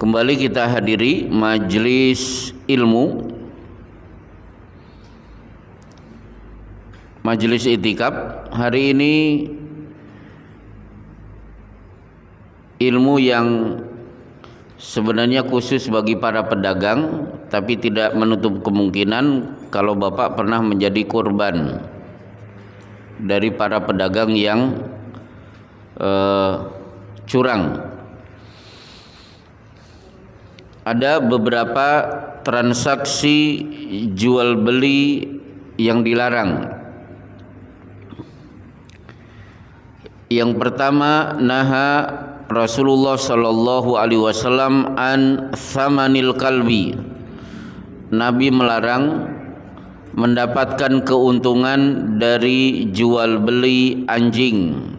Kembali kita hadiri majelis ilmu, majelis itikaf. Hari ini ilmu yang sebenarnya khusus bagi para pedagang, tapi tidak menutup kemungkinan kalau Bapak pernah menjadi korban dari para pedagang yang curang. Ada beberapa transaksi jual beli yang dilarang. Yang pertama, naha Rasulullah sallallahu alaihi wasallam an thamanil kalbi. Nabi melarang mendapatkan keuntungan dari jual beli anjing.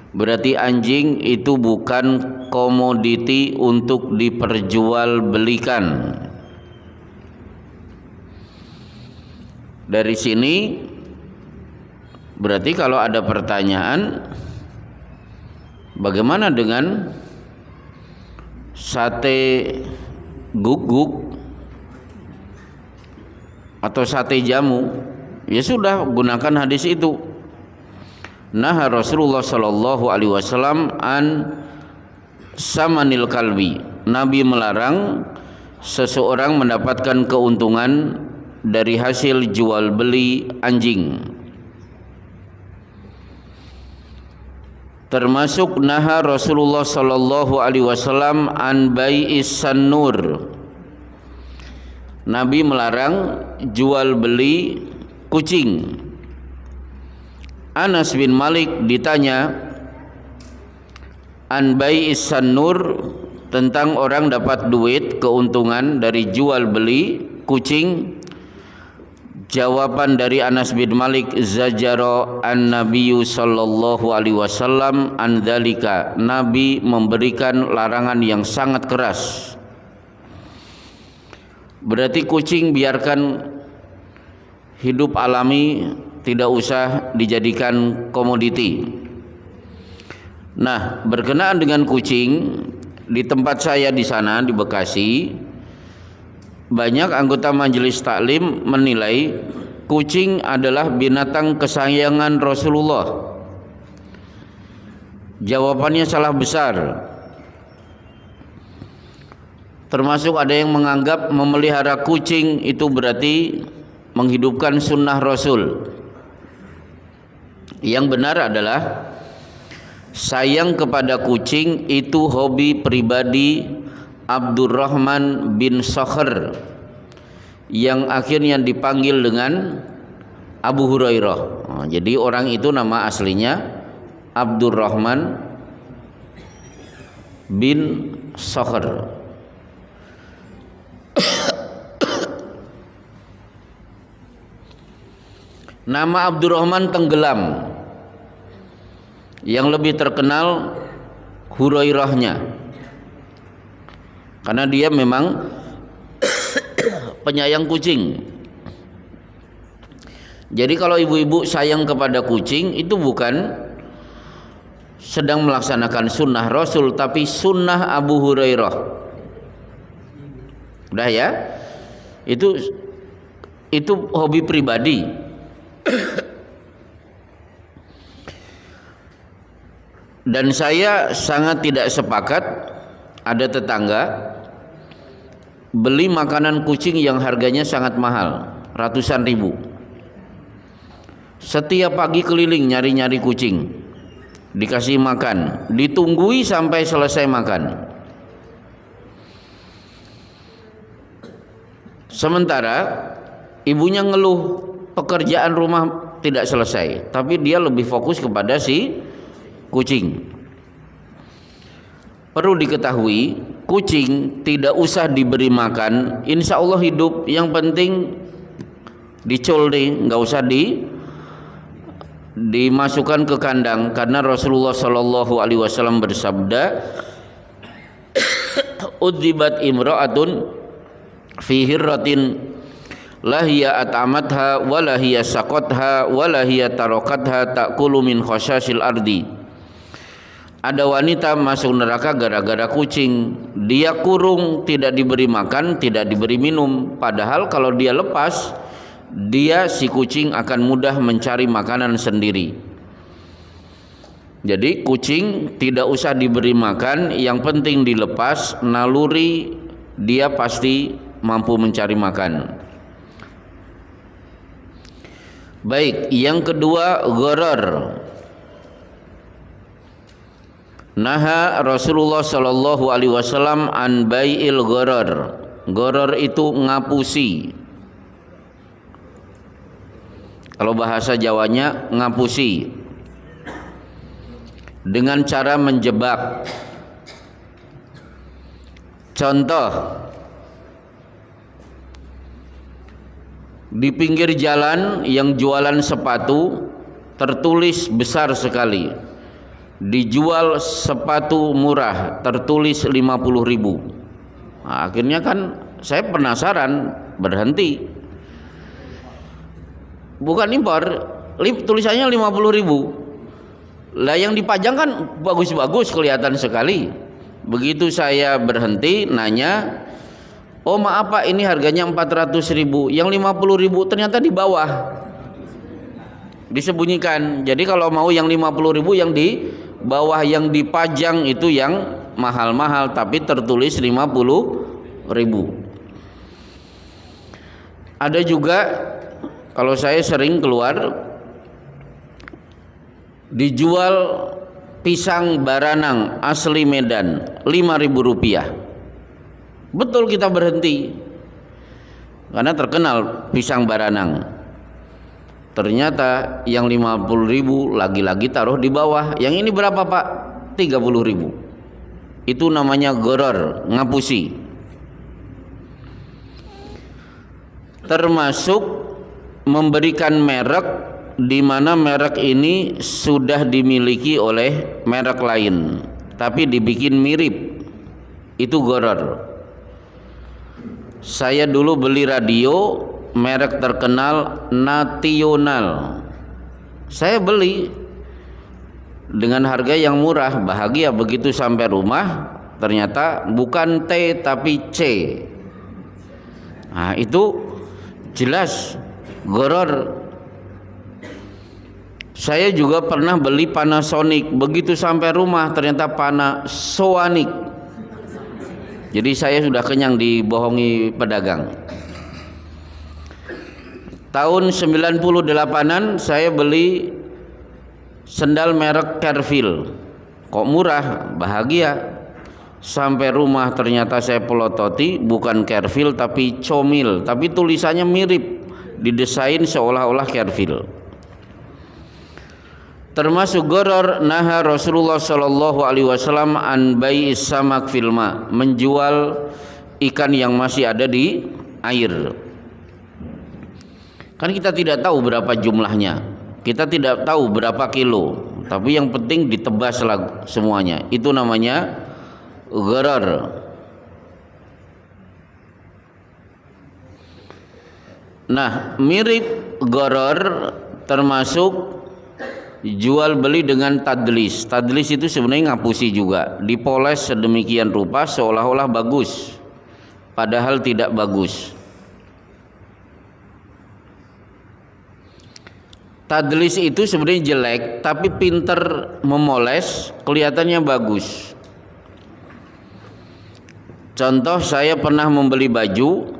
Berarti anjing itu bukan komoditi untuk diperjualbelikan. Dari sini berarti kalau ada pertanyaan, bagaimana dengan sate guguk atau sate jamu? Ya sudah, gunakan hadis itu. Nah, Rasulullah sallallahu alaihi wasallam an samanil kalbi. Nabi melarang seseorang mendapatkan keuntungan dari hasil jual beli anjing. Termasuk naha Rasulullah sallallahu alaihi wasallam an bai'is sanur. Nabi melarang jual beli kucing. Anas bin Malik ditanya an bai'is sanur, tentang orang dapat duit keuntungan dari jual beli kucing. Jawaban dari Anas bin Malik, zajara an-nabiyyu sallallahu alaihi wasallam an dzalika. Nabi memberikan larangan yang sangat keras. Berarti kucing biarkan hidup alami, tidak usah dijadikan komoditi. Nah, berkenaan dengan kucing, di tempat saya di sana di Bekasi, banyak anggota majelis taklim menilai kucing adalah binatang kesayangan Rasulullah. Jawabannya salah besar. Termasuk ada yang menganggap memelihara kucing itu berarti menghidupkan sunnah Rasul. Yang benar adalah sayang kepada kucing itu hobi pribadi Abdurrahman bin Sakhr, yang akhirnya dipanggil dengan Abu Hurairah. Jadi orang itu nama aslinya Abdurrahman bin Sakhr. Nama Abdurrahman tenggelam. Yang lebih terkenal Hurairahnya, karena dia memang penyayang kucing. Jadi kalau ibu-ibu sayang kepada kucing, itu bukan sedang melaksanakan sunnah Rasul, tapi sunnah Abu Hurairah. Udah ya, itu hobi pribadi. Dan saya sangat tidak sepakat ada tetangga beli makanan kucing yang harganya sangat mahal, ratusan ribu. Setiap pagi keliling nyari-nyari kucing, dikasih makan, ditunggui sampai selesai makan. Sementara ibunya ngeluh pekerjaan rumah tidak selesai, tapi dia lebih fokus kepada si kucing. Perlu diketahui, kucing tidak usah diberi makan, insya Allah hidup. Yang penting dicul deh, nggak usah dimasukkan ke kandang, karena Rasulullah Shallallahu Alaihi Wasallam bersabda, udzibat imra'atun fi hirratin lahiya at'amatha walahiya saqatha walahiya tarakatha ta'kulu min khashasil ardi. Ada wanita masuk neraka gara-gara kucing. Dia kurung, tidak diberi makan, tidak diberi minum. Padahal kalau dia lepas, dia si kucing akan mudah mencari makanan sendiri. Jadi kucing tidak usah diberi makan, yang penting dilepas, naluri dia pasti mampu mencari makan. Baik, yang kedua gharar. Naha Rasulullah sallallahu alaihi wasallam an bai'il gharar. Gharar itu ngapusi. Kalau bahasa Jawanya ngapusi. Dengan cara menjebak. Contoh, di pinggir jalan yang jualan sepatu tertulis besar sekali, dijual sepatu murah, tertulis 50.000. Nah, akhirnya kan saya penasaran, berhenti. Bukan impor, tulisannya 50.000. Lah yang dipajang kan bagus-bagus, kelihatan sekali. Begitu saya berhenti nanya, oh maaf Pak, ini harganya 400.000, yang 50.000 ternyata di bawah disembunyikan. Jadi kalau mau yang 50.000 yang di bawah, yang dipajang itu yang mahal-mahal tapi tertulis 50.000. Ada juga kalau saya sering keluar, dijual pisang baranang asli Medan 5.000 rupiah. Betul, kita berhenti karena terkenal pisang baranang. Ternyata yang 50.000 lagi-lagi taruh di bawah. Yang ini berapa Pak? 30.000. Itu namanya gharar, ngapusi. Termasuk memberikan merek di mana merek ini sudah dimiliki oleh merek lain tapi dibikin mirip, itu gharar. Saya dulu beli radio merek terkenal Nasional, saya beli dengan harga yang murah, bahagia. Begitu sampai rumah ternyata bukan T tapi C. Nah, itu jelas gharar. Saya juga pernah beli Panasonic, begitu sampai rumah ternyata Panasonic. Jadi saya sudah kenyang dibohongi pedagang. Tahun 98-an saya beli sendal merek Kerfil. Kok murah, bahagia. Sampai rumah ternyata saya pelototi, bukan Kerfil tapi Comil, tapi tulisannya mirip, didesain seolah-olah Kerfil. Termasuk gharar, naha Rasulullah sallallahu alaihi wasallam an bai'is samak fil ma, menjual ikan yang masih ada di air. Kan kita tidak tahu berapa jumlahnya, kita tidak tahu berapa kilo, tapi yang penting ditebas semuanya. Itu namanya gharar. Nah, mirip gharar termasuk jual beli dengan tadlis. Tadlis itu sebenarnya ngapusi juga, dipoles sedemikian rupa seolah-olah bagus padahal tidak bagus. Tadlis itu sebenarnya jelek tapi pinter memoles, kelihatannya bagus. Contoh, saya pernah membeli baju,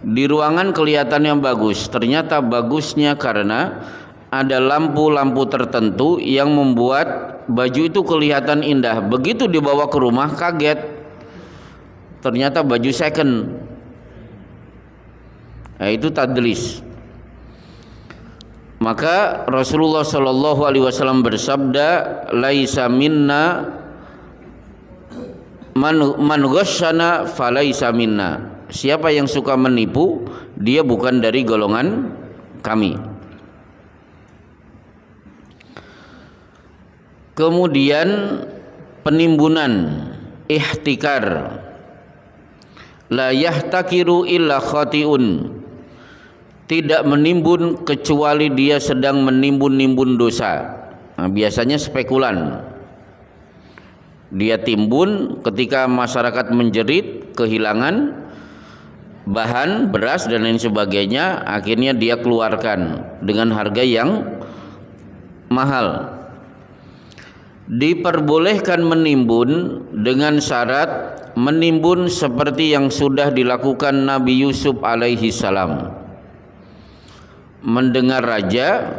di ruangan kelihatannya bagus, ternyata bagusnya karena ada lampu-lampu tertentu yang membuat baju itu kelihatan indah. Begitu dibawa ke rumah kaget, ternyata baju second. Nah, itu tadlis. Maka Rasulullah sallallahu alaihi wasallam bersabda, laisa minna man ghasyana falaisa minna. Siapa yang suka menipu, dia bukan dari golongan kami. Kemudian penimbunan, ihtikar. La yahtakiru illa khatiun. Tidak menimbun kecuali dia sedang menimbun-nimbun dosa. Nah, biasanya spekulan. Dia timbun ketika masyarakat menjerit kehilangan bahan beras dan lain sebagainya, akhirnya dia keluarkan dengan harga yang mahal. Diperbolehkan menimbun dengan syarat menimbun seperti yang sudah dilakukan Nabi Yusuf alaihi salam. Mendengar raja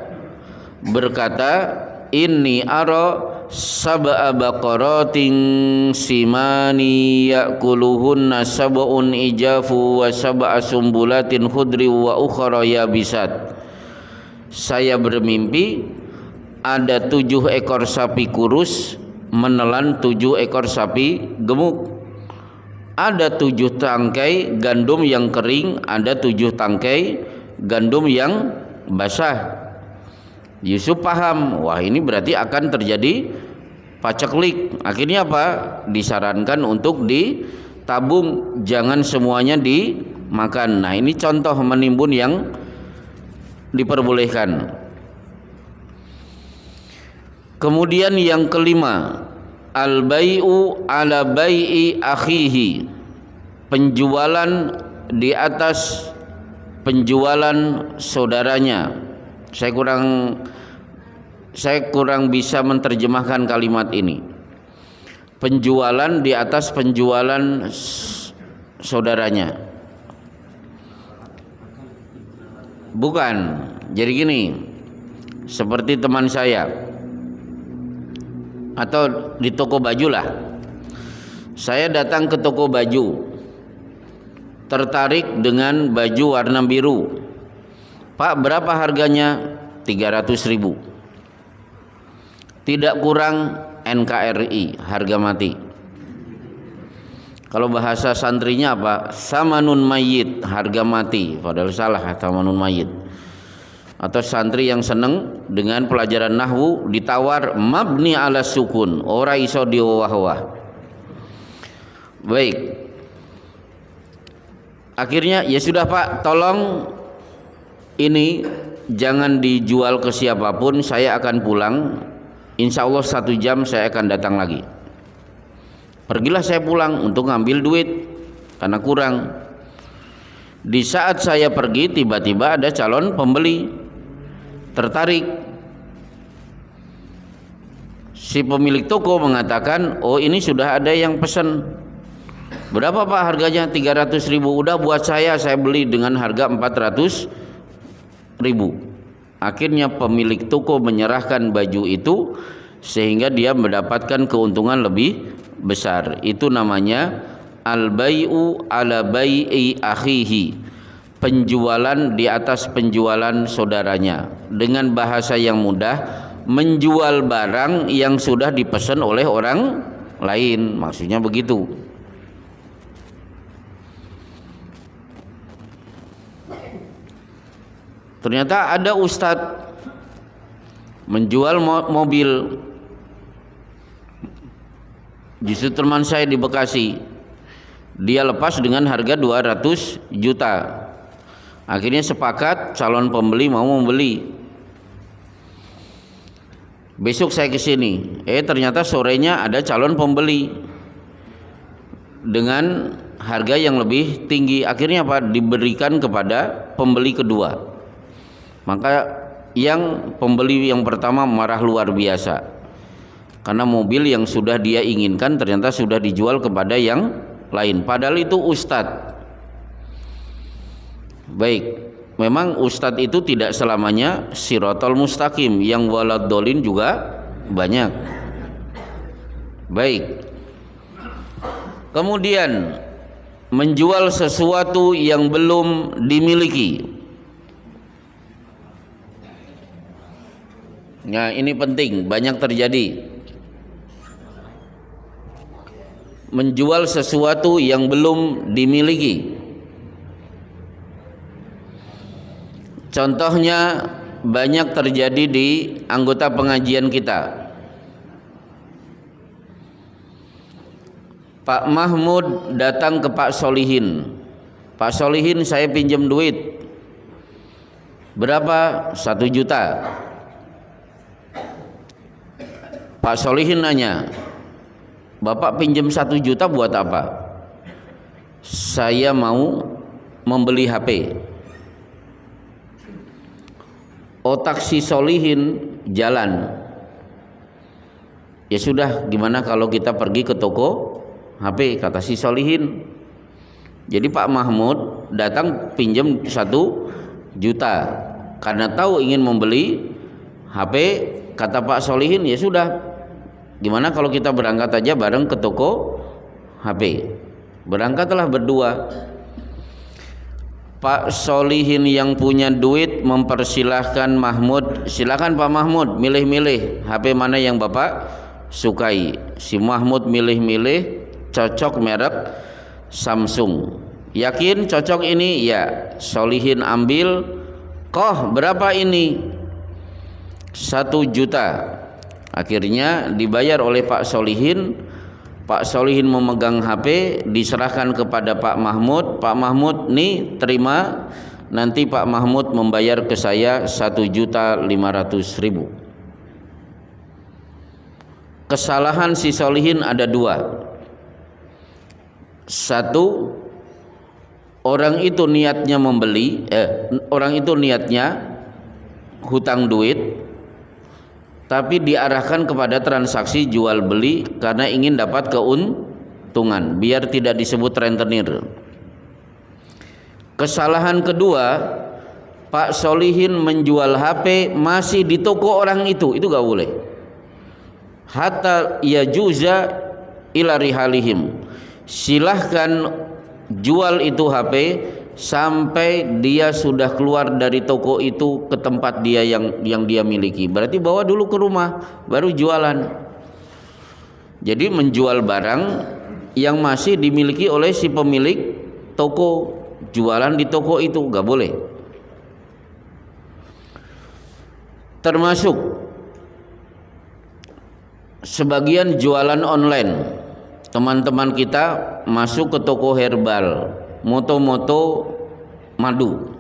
berkata, inni ara sab'a baqaratin simani ya'kuluhunna sab'un ijafu wa sab'a sumbulatin khudri wa ukhra yabisat. Saya bermimpi ada 7 ekor sapi kurus menelan 7 ekor sapi gemuk. Ada 7 tangkai gandum yang kering, ada 7 tangkai gandum yang basah. Yusuf paham, wah ini berarti akan terjadi paceklik. Akhirnya apa? Disarankan untuk ditabung, jangan semuanya dimakan. Nah, ini contoh menimbun yang diperbolehkan. Kemudian yang kelima, al-bai'u ala bai'i akhihi. Penjualan di atas penjualan saudaranya. Saya kurang bisa menerjemahkan kalimat ini. Penjualan di atas penjualan saudaranya. Bukan. Jadi gini, seperti teman saya atau di toko baju lah. Saya datang ke toko baju, tertarik dengan baju warna biru. Pak, berapa harganya? 300.000. Tidak kurang NKRI, harga mati. Kalau bahasa santrinya apa? Samanun mayyit, harga mati. Padahal salah, samanun mayyit. Atau santri yang seneng dengan pelajaran nahwu ditawar mabni ala sukun, ora iso diwah-wah. Baik. Akhirnya ya sudah Pak, tolong ini jangan dijual ke siapapun, saya akan pulang. Insya Allah 1 jam saya akan datang lagi. Pergilah saya pulang untuk ngambil duit karena kurang. Di saat saya pergi, tiba-tiba ada calon pembeli tertarik. Si pemilik toko mengatakan, oh ini sudah ada yang pesan. Berapa Pak harganya? 300.000. Udah buat saya beli dengan harga 400.000. Akhirnya pemilik toko menyerahkan baju itu sehingga dia mendapatkan keuntungan lebih besar. Itu namanya al-bai'u ala bai'i akhihi. Penjualan di atas penjualan saudaranya. Dengan bahasa yang mudah, menjual barang yang sudah dipesan oleh orang lain, maksudnya begitu. Ternyata ada ustadz menjual mobil. Justru teman saya di Bekasi, dia lepas dengan harga 200 juta. Akhirnya sepakat calon pembeli mau membeli. Besok saya ke sini, ternyata sorenya ada calon pembeli dengan harga yang lebih tinggi. Akhirnya apa? Diberikan kepada pembeli kedua. Maka yang pembeli yang pertama marah luar biasa, karena mobil yang sudah dia inginkan ternyata sudah dijual kepada yang lain, padahal itu ustadz. Baik, memang ustadz itu tidak selamanya sirotol mustaqim, yang waladolin juga banyak. Baik, kemudian menjual sesuatu yang belum dimiliki. Nah, ini penting, banyak terjadi. Menjual sesuatu yang belum dimiliki. Contohnya banyak terjadi di anggota pengajian kita. Pak Mahmud datang ke Pak Solihin. Pak Solihin, saya pinjam duit. Berapa? 1 juta. Pak Solihin nanya, Bapak pinjam 1 juta buat apa? Saya mau membeli HP. Otak si solihin jalan. Ya sudah, gimana kalau kita pergi ke toko HP, kata si solihin. Jadi Pak Mahmud datang pinjam 1 juta karena tahu ingin membeli HP. Kata Pak Solihin, ya sudah, gimana kalau kita berangkat aja bareng ke toko HP. Berangkatlah berdua. Pak Solihin yang punya duit mempersilahkan Mahmud, silakan Pak Mahmud milih-milih HP mana yang Bapak sukai. Si Mahmud milih-milih, cocok merek Samsung. Yakin cocok ini? Ya. Solihin ambil. Koh berapa ini? 1 juta. Akhirnya dibayar oleh Pak Solihin. Pak Solihin memegang HP, diserahkan kepada Pak Mahmud. Pak Mahmud, nih terima, nanti Pak Mahmud membayar ke saya 1.500.000. Kesalahan si Solihin ada 2. 1, orang itu niatnya membeli, orang itu niatnya hutang duit, tapi diarahkan kepada transaksi jual beli karena ingin dapat keuntungan, biar tidak disebut rentenir. Kesalahan kedua, Pak Solihin menjual HP masih di toko orang itu gak boleh. Hatta yajuza ila rihalihim, silahkan jual itu HP sampai dia sudah keluar dari toko itu ke tempat dia yang dia miliki. Berarti bawa dulu ke rumah baru jualan. Jadi menjual barang yang masih dimiliki oleh si pemilik toko, jualan di toko itu gak boleh. Termasuk sebagian jualan online. Teman-teman kita masuk ke toko herbal, moto-moto madu,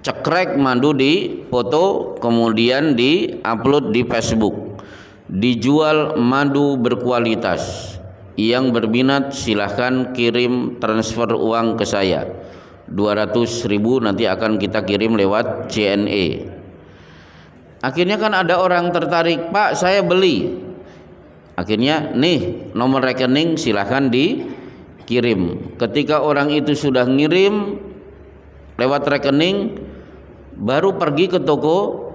cekrek madu di foto, kemudian di-upload di Facebook, dijual madu berkualitas. Yang berminat silahkan kirim transfer uang ke saya 200.000, nanti akan kita kirim lewat CNE. Akhirnya kan ada orang tertarik, Pak saya beli. Akhirnya nih nomor rekening silahkan dikirim. Ketika orang itu sudah ngirim lewat rekening, baru pergi ke toko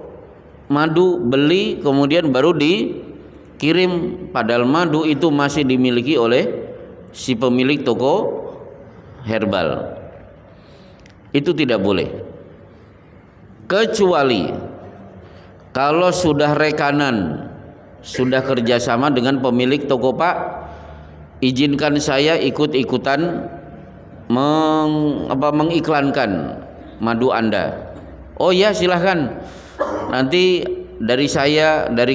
madu beli, kemudian baru dikirim. Padahal madu itu masih dimiliki oleh si pemilik toko herbal. Itu tidak boleh. Kecuali kalau sudah rekanan, sudah kerjasama dengan pemilik toko, Pak izinkan saya ikut-ikutan mengiklankan madu Anda. Oh ya silahkan, nanti dari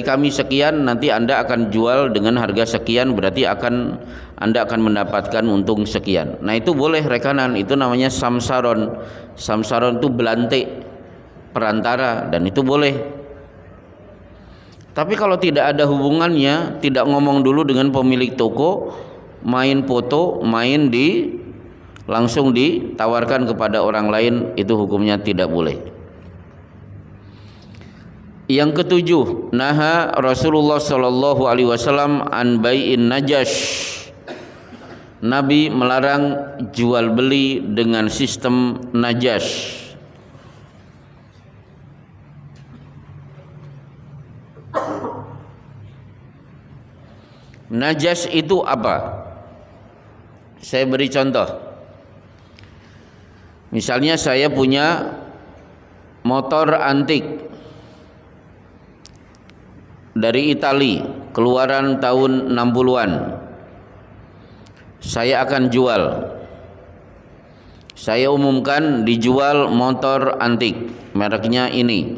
kami sekian, nanti Anda akan jual dengan harga sekian, berarti Anda akan mendapatkan untung sekian. Nah itu boleh rekanan, itu namanya samsaron. Samsaron itu belantik, perantara, dan itu boleh. Tapi kalau tidak ada hubungannya, tidak ngomong dulu dengan pemilik toko, main foto, langsung ditawarkan kepada orang lain, itu hukumnya tidak boleh. Yang ketujuh, naha Rasulullah sallallahu alaihi wasallam an bai'in najash. Nabi melarang jual beli dengan sistem najash. Najas itu apa? Saya beri contoh. Misalnya saya punya motor antik dari Itali, keluaran tahun 60-an. Saya akan jual. Saya umumkan dijual motor antik, mereknya ini.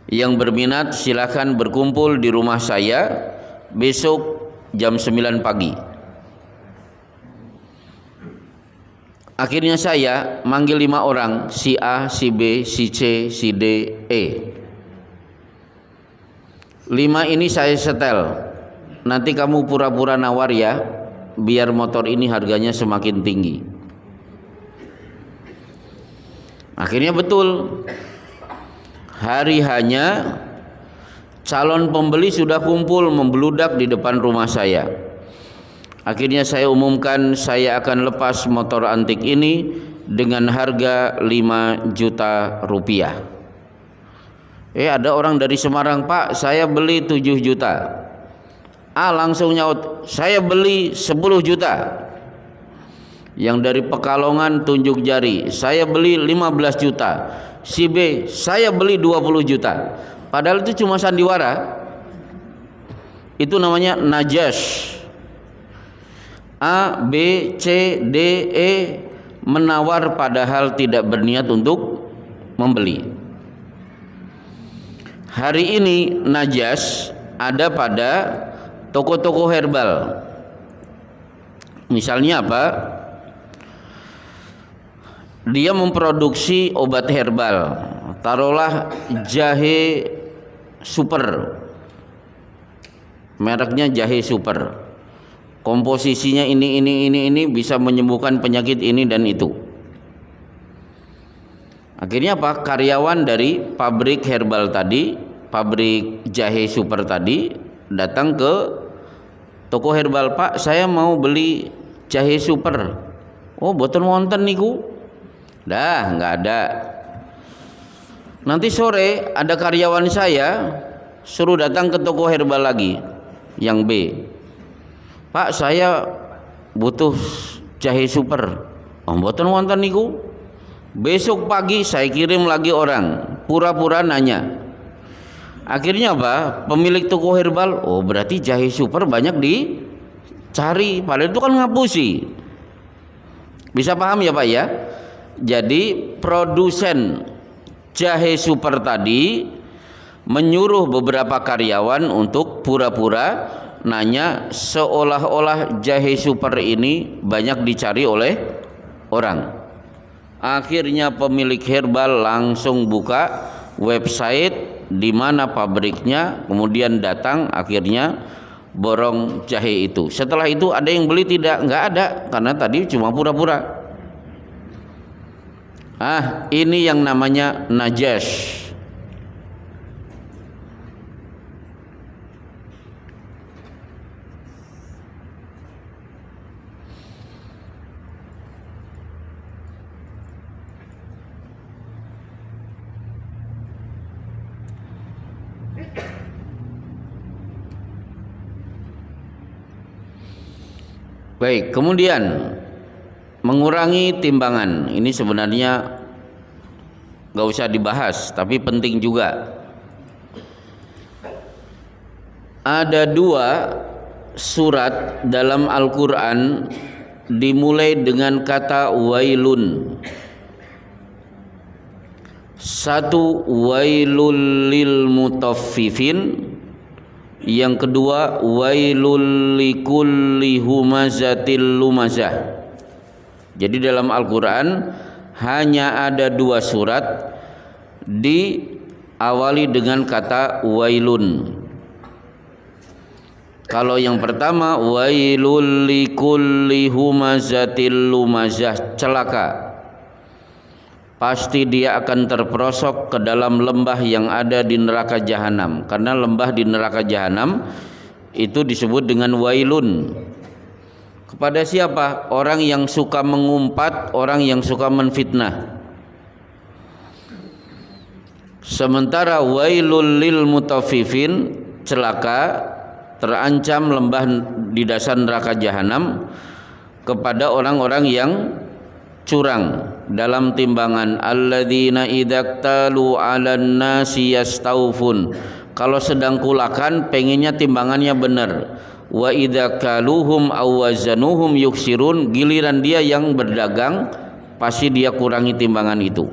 Yang berminat silakan berkumpul di rumah saya besok jam 9 pagi. Akhirnya saya manggil 5 orang, si A, si B, si C, si D, E. 5 ini saya setel. nanti kamu pura-pura nawar ya, biar motor ini harganya semakin tinggi. Akhirnya betul, hari hanya calon pembeli sudah kumpul membludak di depan rumah saya. Akhirnya saya umumkan saya akan lepas motor antik ini dengan harga 5 juta rupiah. Ada orang dari Semarang, Pak, saya beli 7 juta. Langsung nyaut, saya beli 10 juta. Yang dari Pekalongan tunjuk jari, saya beli 15 juta. Si B, saya beli 20 juta. Padahal itu cuma sandiwara. Itu namanya najas. A, B, C, D, E menawar padahal tidak berniat untuk membeli. Hari ini najas ada pada toko-toko herbal. Misalnya apa? Dia memproduksi obat herbal. Taruhlah jahe super. Mereknya jahe super. Komposisinya ini bisa menyembuhkan penyakit ini dan itu. Akhirnya apa? Karyawan dari pabrik herbal tadi, pabrik jahe super tadi datang ke toko herbal, Pak, saya mau beli jahe super. Oh, boten wonten niku. Dah, nggak ada. Nanti sore ada karyawan saya suruh datang ke toko herbal lagi, yang B. Pak, saya butuh jahe super. Oh, boten wonten niku. Besok pagi saya kirim lagi orang, pura-pura nanya. Akhirnya apa? Pemilik toko herbal, oh berarti jahe super banyak dicari, padahal itu kan ngapusi. Bisa paham ya Pak ya? Jadi produsen jahe super tadi menyuruh beberapa karyawan untuk pura-pura nanya, seolah-olah jahe super ini banyak dicari oleh orang. Akhirnya pemilik herbal langsung buka website di mana pabriknya, kemudian datang, akhirnya borong jahe itu. Setelah itu ada yang beli? Tidak, nggak ada, karena tadi cuma pura-pura. Ini yang namanya najas. Baik, kemudian mengurangi timbangan. Ini sebenarnya gak usah dibahas, tapi penting juga. Ada 2 surat dalam Al-Quran dimulai dengan kata wailun. Satu, wailul lil mutaffifin. Yang kedua, wailul likulli humazatil lumazah. Jadi dalam Al-Quran hanya ada 2 surat diawali dengan kata wailun. Kalau yang pertama, wailul likulli humazatil lumazah, celaka. Pasti dia akan terperosok ke dalam lembah yang ada di neraka jahanam. Karena lembah di neraka jahanam itu disebut dengan wailun. Kepada siapa? Orang yang suka mengumpat, orang yang suka menfitnah. Sementara wailul lil mutaffifin, celaka, terancam lembah di dasar neraka jahanam kepada orang-orang yang curang dalam timbangan. Alladzina idaktalu 'alan nasi yastaufun. Kalau sedang kulakan pengennya timbangannya benar. Wa idza kaluhum aw wazanuhum yuksirun. Giliran dia yang berdagang pasti dia kurangi timbangan itu.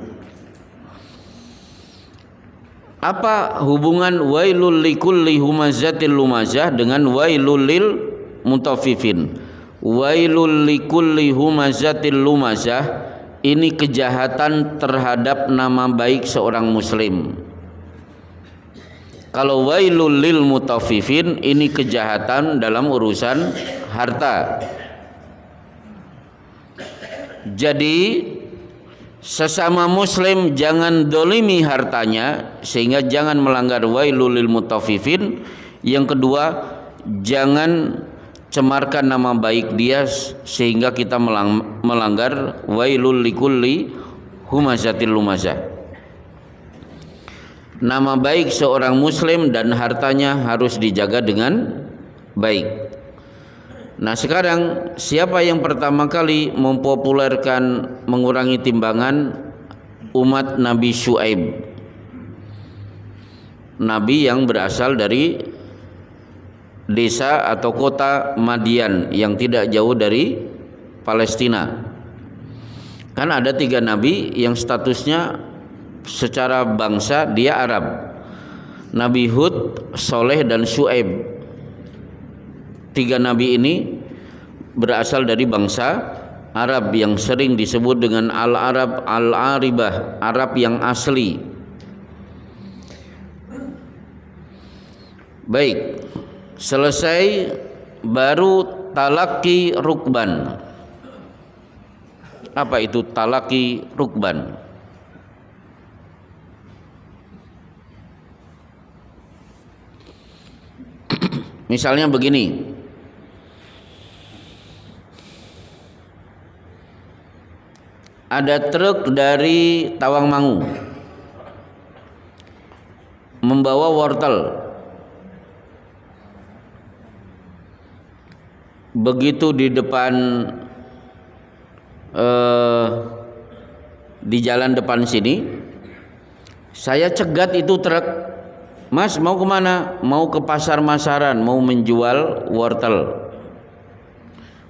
Apa hubungan wailul likulli humazatil lumazah dengan wailul lil mutaffifin? Wailul likulli humazatil lumazah ini kejahatan terhadap nama baik seorang muslim. Kalau wailul lil mutaffifin ini kejahatan dalam urusan harta. Jadi sesama muslim jangan dolimi hartanya, sehingga jangan melanggar wailul lil mutaffifin. Yang kedua, jangan cemarkan nama baik dia sehingga kita melanggar wailul likulli humazatil lumazah. Nama baik seorang muslim dan hartanya harus dijaga dengan baik. Nah, sekarang siapa yang pertama kali mempopulerkan mengurangi timbangan? Umat Nabi Syuaib, nabi yang berasal dari desa atau kota Madian yang tidak jauh dari Palestina. Kan ada 3 nabi yang statusnya secara bangsa dia Arab. Nabi Hud, Soleh dan Syuaib. 3 nabi ini berasal dari bangsa Arab yang sering disebut dengan Al-Arab Al-Aribah, Arab yang asli. Baik, selesai baru talaki rukban. Apa itu talaki rukban? Misalnya begini, ada truk dari Tawangmangu membawa wortel. Begitu di depan di jalan depan sini, saya cegat itu truk. Mas, mau kemana? Mau ke pasar Masaran, mau menjual wortel.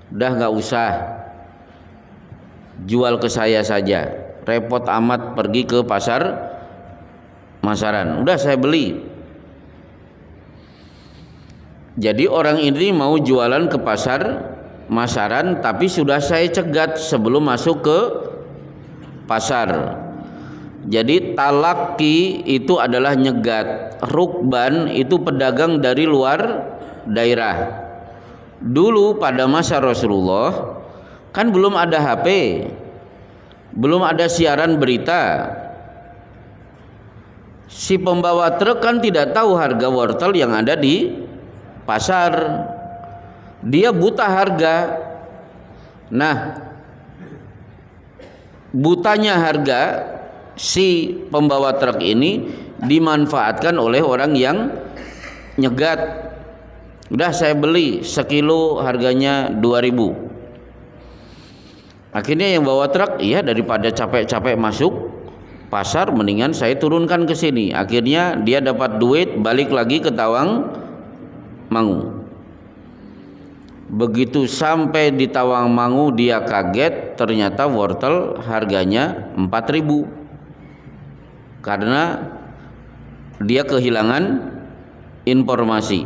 Udah nggak usah, jual ke saya saja. Repot amat pergi ke pasar Masaran. Udah saya beli. Jadi orang ini mau jualan ke pasar Masaran, tapi sudah saya cegat sebelum masuk ke pasar. Jadi talaki itu adalah nyegat, rukban itu pedagang dari luar daerah. Dulu pada masa Rasulullah kan belum ada HP, belum ada siaran berita. Si pembawa truk kan tidak tahu harga wortel yang ada di pasar. Dia buta harga. Nah, butanya harga si pembawa truk ini dimanfaatkan oleh orang yang nyegat. Udah saya beli sekilo harganya 2.000. Akhirnya yang bawa truk, iya daripada capek-capek masuk pasar mendingan saya turunkan ke sini. Akhirnya dia dapat duit, balik lagi ke Tawangmangu. Begitu sampai di Tawangmangu dia kaget, ternyata wortel harganya 4.000. Karena dia kehilangan informasi.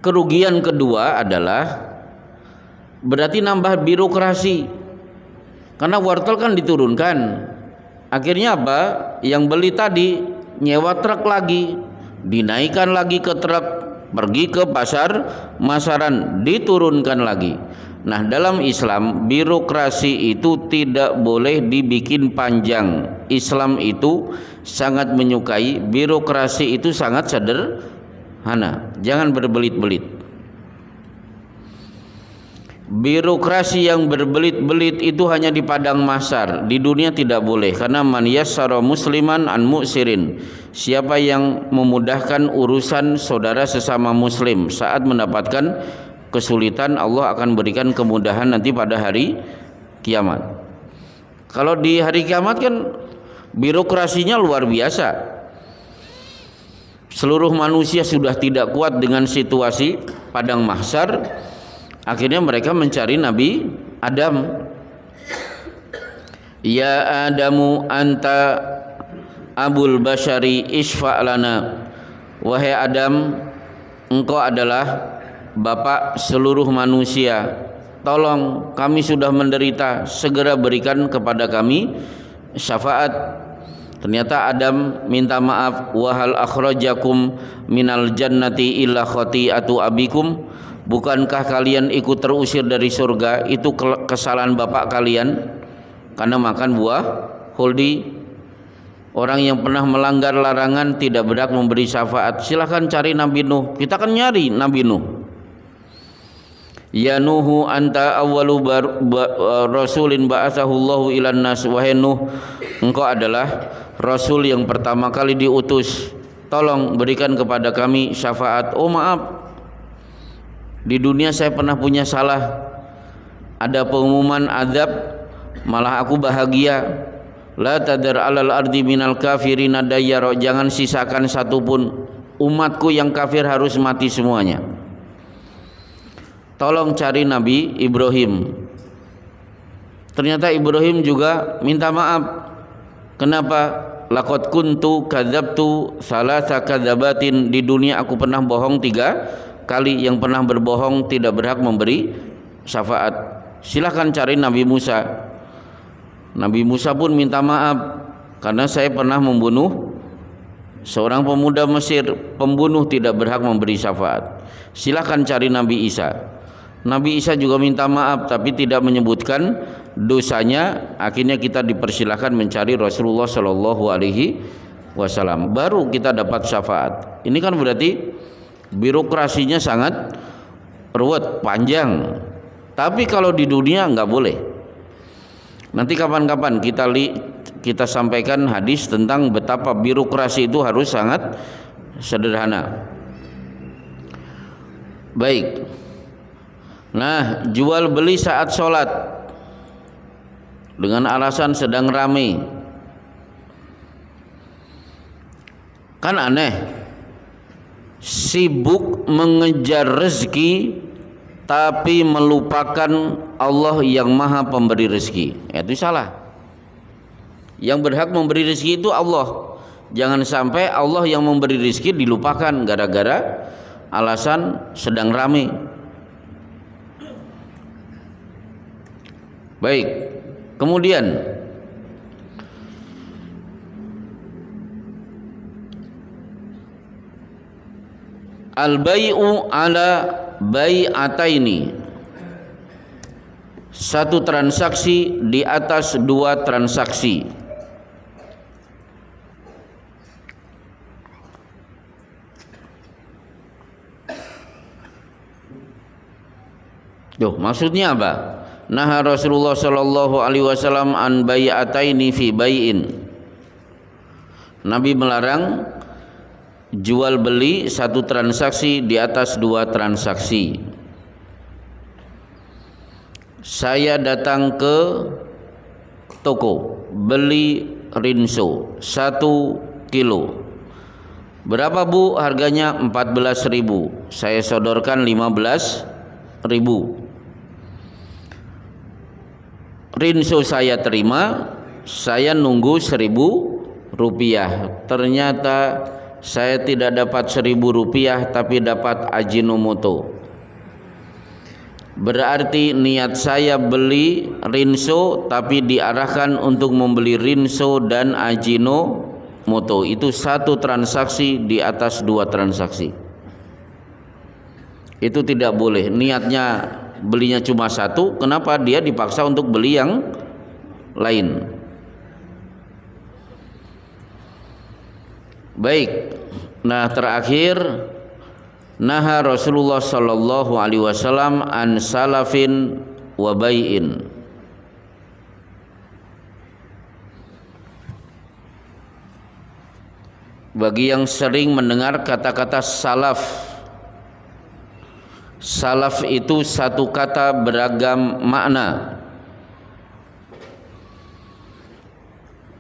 Kerugian kedua adalah berarti nambah birokrasi. Karena wortel kan diturunkan. Akhirnya apa? Yang beli tadi nyewa truk lagi, dinaikkan lagi ke truk, pergi ke pasar Masaran, diturunkan lagi. Nah, dalam Islam birokrasi itu tidak boleh dibikin panjang. Islam itu sangat menyukai birokrasi itu sangat sederhana. Jangan berbelit-belit. Birokrasi yang berbelit-belit itu hanya di padang mahsyar. Di dunia tidak boleh, karena man yassara musliman an mu'sirin. Siapa yang memudahkan urusan saudara sesama muslim saat mendapatkan kesulitan, Allah akan berikan kemudahan nanti pada hari kiamat. Kalau di hari kiamat kan birokrasinya luar biasa. Seluruh manusia sudah tidak kuat dengan situasi padang mahsyar. Akhirnya mereka mencari Nabi Adam. Ya Adamu anta abul bashari isfa' lana. Wahai Adam, engkau adalah bapak seluruh manusia, tolong kami sudah menderita, segera berikan kepada kami syafaat. Ternyata Adam minta maaf, wa hal akhrajakum minal jannati illa khati'atu abikum, bukankah kalian ikut terusir dari surga itu kesalahan bapak kalian karena makan buah khuldi. Orang yang pernah melanggar larangan tidak berhak memberi syafaat. Silahkan cari Nabi Nuh. Kita akan nyari Nabi Nuh. Ya Nuhu anta awwalu rasulin ba'athahullahu ilan nas. Wahai Nuh, engkau adalah rasul yang pertama kali diutus. Tolong berikan kepada kami syafaat. Oh maaf, di dunia saya pernah punya salah. Ada pengumuman azab, malah aku bahagia. La tadar alal ardi minal kafirina dayyara, jangan sisakan satupun umatku yang kafir, harus mati semuanya. Tolong cari Nabi Ibrahim. Ternyata Ibrahim juga minta maaf. Kenapa? Laqad kuntu kadzabtu salasa kadzabatin, di dunia aku pernah bohong 3 kali, yang pernah berbohong tidak berhak memberi syafaat. Silahkan cari Nabi Musa. Nabi Musa pun minta maaf, karena saya pernah membunuh seorang pemuda Mesir, pembunuh tidak berhak memberi syafaat. Silahkan cari Nabi Isa. Nabi Isa juga minta maaf tapi tidak menyebutkan dosanya. Akhirnya kita dipersilahkan mencari Rasulullah Shallallahu Alaihi Wasallam, baru kita dapat syafaat. Ini kan berarti birokrasinya sangat ruwet, panjang. Tapi kalau di dunia nggak boleh. Nanti kapan-kapan kita sampaikan hadis tentang betapa birokrasi itu harus sangat sederhana. Baik. Nah, jual beli saat sholat dengan alasan sedang ramai, kan aneh. Sibuk mengejar rezeki tapi melupakan Allah yang maha pemberi rezeki. Itu salah. Yang berhak memberi rezeki itu Allah. Jangan sampai Allah yang memberi rezeki dilupakan gara-gara alasan sedang ramai. Baik. Kemudian al-bai'u ala bai'ataini, satu transaksi di atas 2 transaksi. Maksudnya apa? Naha Rasulullah sallallahu alaihi wasallam an bai'ataini fi bai'in. Nabi melarang jual beli satu transaksi di atas 2 transaksi. Saya datang ke toko beli rinso 1 kilo. Berapa Bu harganya? 14.000. Saya sodorkan 15.000. Rinso saya terima, saya nunggu 1.000 rupiah. Ternyata saya tidak dapat 1.000 rupiah tapi dapat Ajinomoto. Berarti niat saya beli rinso tapi diarahkan untuk membeli rinso dan Ajinomoto. Itu satu transaksi di atas 2 transaksi. Itu tidak boleh. Niatnya belinya cuma 1, kenapa dia dipaksa untuk beli yang lain? Baik. Nah, terakhir, naha Rasulullah sallallahu alaihi wasallam an salafin wa bai'in. Bagi yang sering mendengar kata-kata salaf, salaf itu satu kata beragam makna.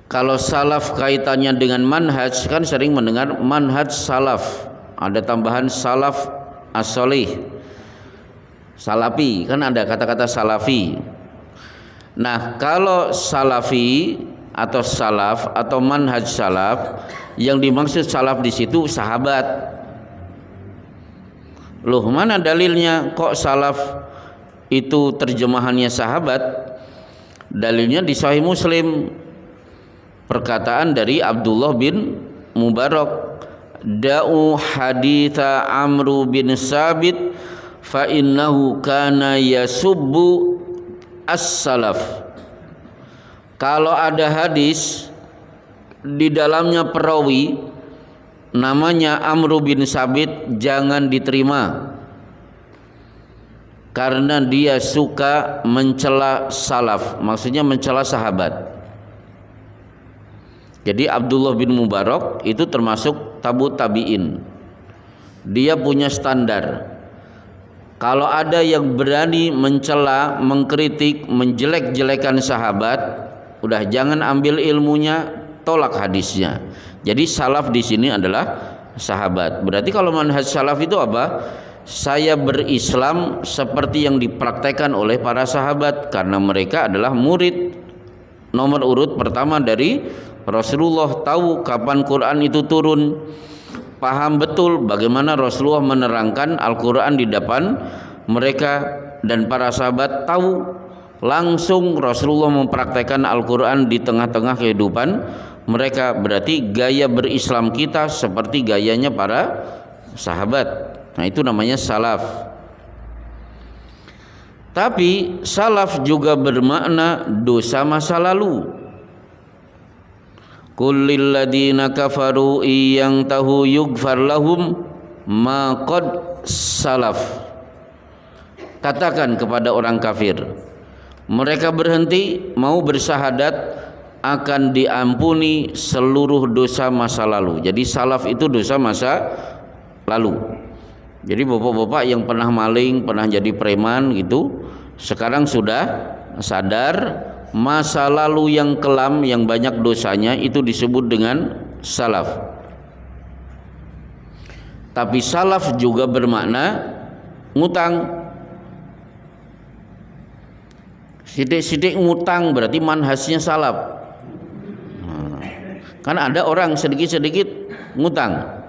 Kalau salaf kaitannya dengan manhaj, kan sering mendengar manhaj salaf. Ada tambahan salaf as-solih, salafi, kan ada kata-kata salafi. Nah, kalau salafi atau salaf atau manhaj salaf, yang dimaksud salaf di situ sahabat. Loh, mana dalilnya kok salaf itu terjemahannya sahabat? Dalilnya di Sahih Muslim. perkataan dari Abdullah bin Mubarak, da'u haditha Amru bin Sabit fa innahu kana yasubbu as-salaf. Kalau ada hadis di dalamnya perawi namanya Amru bin Sabit, jangan diterima karena dia suka mencela salaf, maksudnya mencela sahabat. Jadi Abdullah bin Mubarak itu termasuk tabi'in. Dia punya standar. Kalau ada yang berani mencela, mengkritik, menjelek-jelekan sahabat, udah jangan ambil ilmunya, tolak hadisnya. Jadi salaf di sini adalah sahabat. Berarti kalau manhaj salaf itu apa? Saya berislam seperti yang dipraktekkan oleh para sahabat, karena mereka adalah murid nomor urut pertama dari Rasulullah, tahu kapan Quran itu turun, paham betul bagaimana Rasulullah menerangkan Al-Quran di depan mereka, dan para sahabat tahu langsung Rasulullah mempraktekkan Al-Quran di tengah-tengah kehidupan mereka. Berarti gaya berislam kita seperti gayanya para sahabat. Nah, itu namanya salaf. Tapi salaf juga bermakna dosa masa lalu. Kullil ladina kafaru iyang tahu yughfar lahum ma qad salaf. Katakan kepada orang kafir, mereka berhenti mau bersyahadat akan diampuni seluruh dosa masa lalu. Jadi salaf itu dosa masa lalu. Jadi bapak-bapak yang pernah maling, pernah jadi preman gitu, sekarang sudah sadar masa lalu yang kelam, yang banyak dosanya, itu disebut dengan salaf. Tapi salaf juga bermakna ngutang. Sidik-sidik ngutang berarti manhajnya salaf. Kan ada orang sedikit-sedikit ngutang.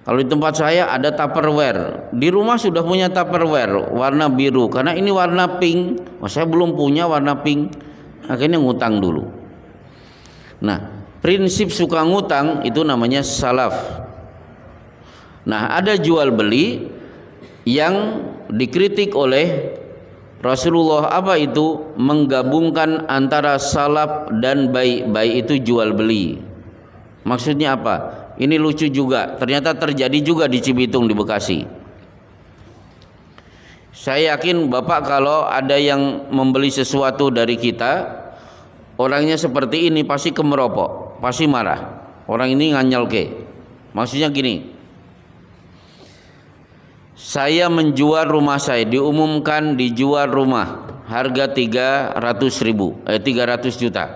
Kalau di tempat saya ada Tupperware, di rumah sudah punya Tupperware warna biru, karena ini warna pink, saya belum punya warna pink, akhirnya ngutang dulu. Nah, prinsip suka ngutang itu namanya salaf. Nah, ada jual beli yang dikritik oleh Rasulullah, apa itu? Menggabungkan antara salaf dan baik itu jual beli. Maksudnya apa? Ini lucu juga, ternyata terjadi juga di Cibitung, di Bekasi. Saya yakin Bapak kalau ada yang membeli sesuatu dari kita, orangnya seperti ini pasti kemeropok, pasti marah. Orang ini nganyel ke. Maksudnya gini, saya menjual rumah saya, diumumkan dijual rumah harga 300 juta.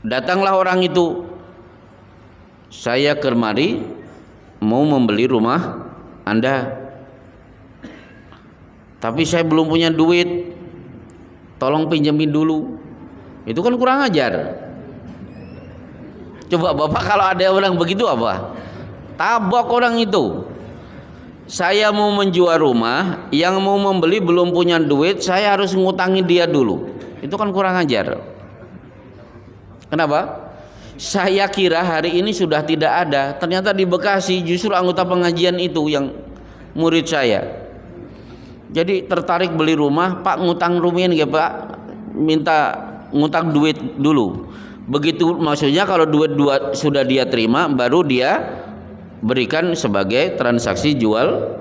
Datanglah orang itu, saya kemari mau membeli rumah Anda, tapi saya belum punya duit, tolong pinjemin dulu. Itu kan kurang ajar. Coba Bapak kalau ada orang begitu apa? Tabok orang itu. Saya mau menjual rumah, yang mau membeli belum punya duit, saya harus ngutangi dia dulu. Itu kan kurang ajar. Kenapa? Saya kira hari ini sudah tidak ada, ternyata di Bekasi justru anggota pengajian itu yang murid saya. Jadi tertarik beli rumah, Pak ngutang rumian ya Pak, minta ngutang duit dulu. Begitu maksudnya, kalau duit sudah dia terima, baru dia berikan sebagai transaksi jual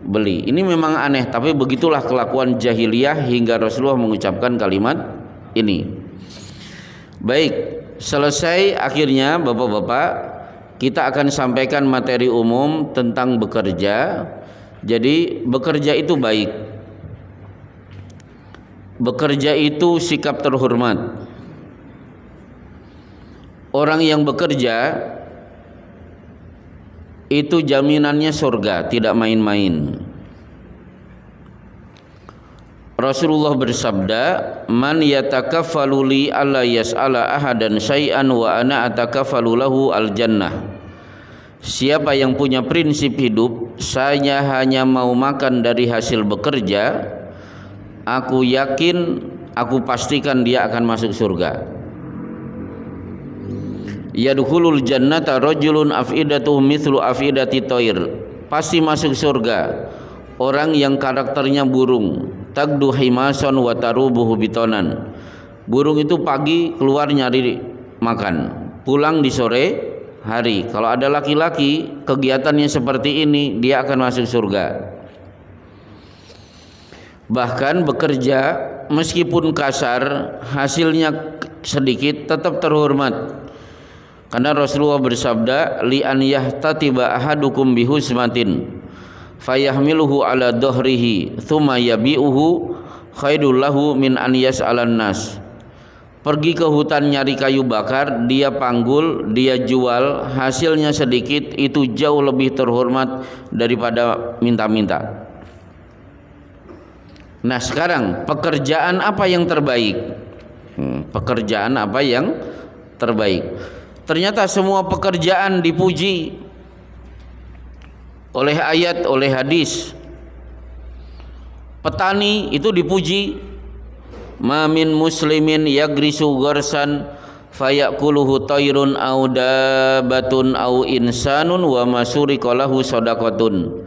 beli. Ini memang aneh, tapi begitulah kelakuan jahiliyah hingga Rasulullah mengucapkan kalimat ini. Baik, selesai akhirnya Bapak-bapak, kita akan sampaikan materi umum tentang bekerja. Jadi bekerja itu baik. Bekerja itu sikap terhormat. Orang yang bekerja itu jaminannya surga, tidak main-main. Rasulullah bersabda, "Man yatakaffalu li alla yas'ala ahadan syai'an wa ana atakaffalu lahu al-jannah." Siapa yang punya prinsip hidup, saya hanya mau makan dari hasil bekerja, aku yakin aku pastikan dia akan masuk surga. Yadkhulul jannata rajulun afidatuhu mithlu afidati thair, pasti masuk surga orang yang karakternya burung. Tagdu himason wa tarubuhu bitonan, burung itu pagi keluar nyari makan, pulang di sore hari. Kalau ada laki-laki kegiatannya seperti ini, dia akan masuk surga. Bahkan bekerja meskipun kasar, hasilnya sedikit tetap terhormat. Karena Rasulullah bersabda, li an yahtatiba ahadukum bihusmatin fayahmiluhu ala dhahrihi thumma yabi'uhu khairul lahu min an yas'alan nas. Pergi ke hutan nyari kayu bakar, dia panggul, dia jual, hasilnya sedikit, itu jauh lebih terhormat daripada minta-minta. Nah sekarang pekerjaan apa yang terbaik? Pekerjaan apa yang terbaik? Ternyata semua pekerjaan dipuji oleh ayat, oleh hadis. Petani itu dipuji, ma min muslimin yagrisu gharsan fayakuluhu tayrun au dabatun au insanun wa masuriqalahu sadaqatun.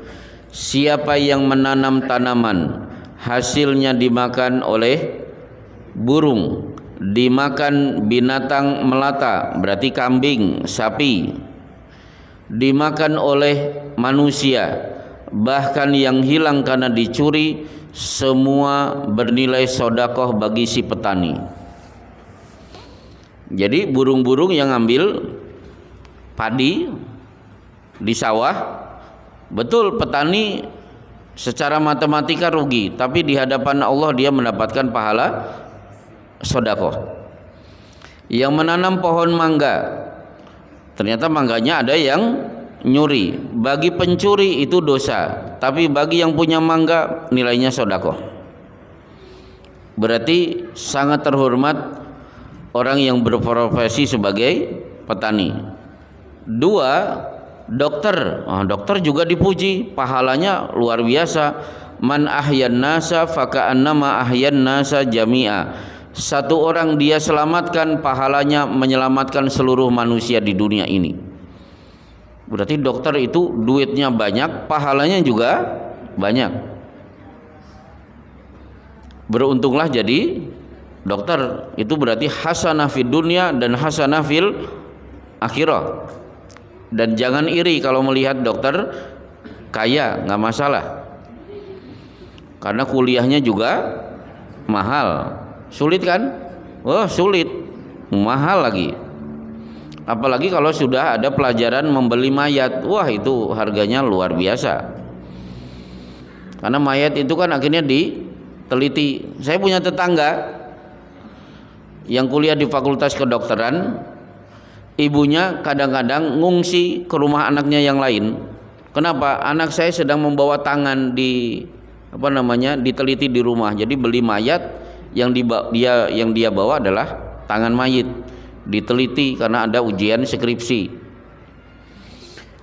Siapa yang menanam tanaman, hasilnya dimakan oleh burung, dimakan binatang melata, berarti kambing, sapi, dimakan oleh manusia, bahkan yang hilang karena dicuri, semua bernilai sedekah bagi si petani. Jadi burung-burung yang ambil padi di sawah, betul petani secara matematika rugi, tapi di hadapan Allah dia mendapatkan pahala sedekah. Yang menanam pohon mangga, ternyata mangganya ada yang nyuri. Bagi pencuri itu dosa, tapi bagi yang punya mangga nilainya sedekah. Berarti sangat terhormat orang yang berprofesi sebagai petani. Dua, dokter. Dokter juga dipuji, pahalanya luar biasa. Man ahyan nasa faka'annama ahyan nasa jami'a. Satu orang dia selamatkan, pahalanya menyelamatkan seluruh manusia di dunia ini. Berarti dokter itu duitnya banyak, pahalanya juga banyak. Beruntunglah jadi dokter. Itu berarti hasanah fid dunya dan hasanah fil akhirah. Dan jangan iri kalau melihat dokter kaya, nggak masalah. Karena kuliahnya juga mahal. Sulit kan? Oh sulit, mahal lagi. Apalagi kalau sudah ada pelajaran membeli mayat, wah itu harganya luar biasa. Karena mayat itu kan akhirnya diteliti. Saya punya tetangga yang kuliah di fakultas kedokteran, ibunya kadang-kadang ngungsi ke rumah anaknya yang lain. Kenapa? Anak saya sedang membawa tangan diteliti di rumah. Jadi beli mayat, yang dia bawa adalah tangan mayit, diteliti karena ada ujian skripsi.